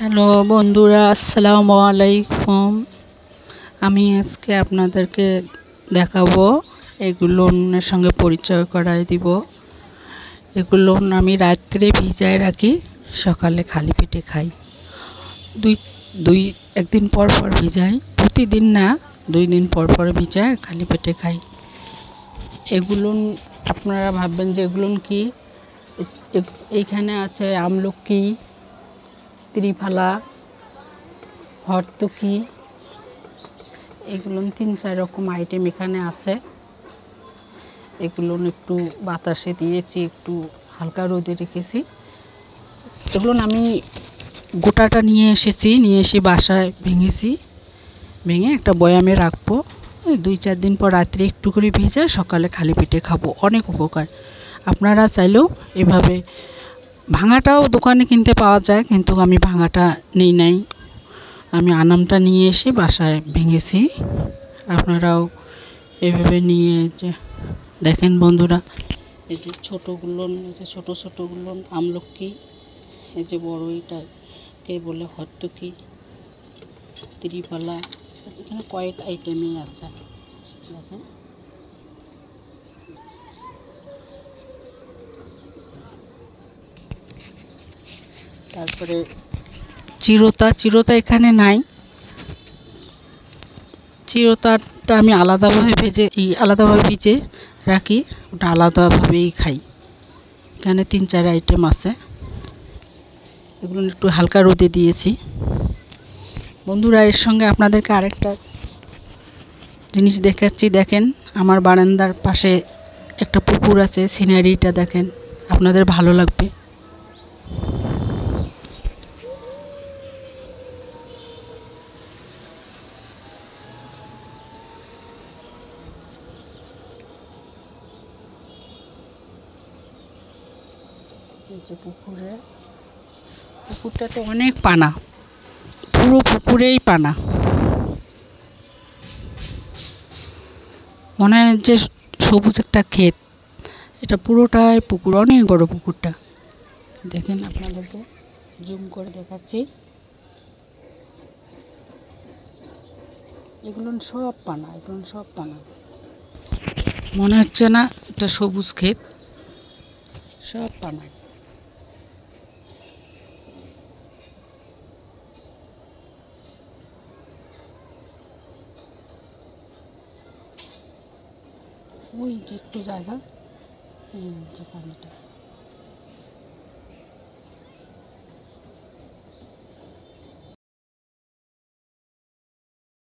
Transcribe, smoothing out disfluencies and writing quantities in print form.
Hello বন্ধুরা, আসসালামু আলাইকুম। আমি আজকে আপনাদেরকে দেখাবো এগুলোর সঙ্গে পরিচয় করায় দিব। এগুলো আমি রাত্রে ভিজায় রাখি, সকালে খালি পেটে খাই। দুই দুই একদিন পর পর ভিজাই, প্রতিদিন না, 2 দিন পর পর ভিজায় খালি পেটে খাই। এগুলো আপনারা ভাববেন যে এগুলো কি, এইখানে আছে আমলকি, ত্রিফলা, হর্তুকি, এগুলো 3-4 রকম আইটেম এখানে আছে। এগুলো একটু বাতাসে দিয়েছি, একটু হালকা রোদে রেখেছি। এগুলো আমি গোটাটা নিয়ে এসে বাসায় ভেঙে একটা বয়ামে রাখবো। 2-4 দিন পর রাত্রে একটু করে ভেজে সকালে খালি পেটে খাবো, অনেক উপকার। আপনারা চাইলেও এভাবে, ভাঙাটাও দোকানে কিনতে পাওয়া যায়, কিন্তু আমি ভাঙাটা নাই, আমি আনামটা নিয়ে এসে বাসায় ভেঙেছি। আপনারাও এভাবে নিয়ে যে দেখেন বন্ধুরা, এই যে ছোটোগুলো, এই যে ছোটোগুলো আমলকি, এই যে বড় এটাকে বলে হর্তুকি, ত্রিফলা, এখানে কয়েক আইটেমই আছে দেখেন। তারপরে চিরতা এখানে নাই। চিরতাটা আমি আলাদাভাবে ভিজে রাখি, ওটা আলাদাভাবেই খাই। এখানে 3-4 আইটেম আছে, এগুলো একটু হালকা রোদে দিয়েছি। বন্ধুরা, এর সঙ্গে আপনাদেরকে আরেকটা জিনিস দেখাচ্ছি। দেখেন, আমার বারান্দার পাশে একটা পুকুর আছে, সিনারিটা দেখেন, আপনাদের ভালো লাগবে। এই যে পুকুরটাতে অনেক পানা, পুরো পুকুরেই পানা, মনে হয় যে সবুজ একটা ক্ষেত। এটা পুরোটাই পুকুর, অনেক বড় পুকুরটা। দেখেন, আপনাদেরকে জুম করে দেখাচ্ছি। এগুলো সব পানা, মনে হচ্ছে না এটা সবুজ ক্ষেত, সব পানা। ওই যে একটু জায়গা, এই যে পানিটা।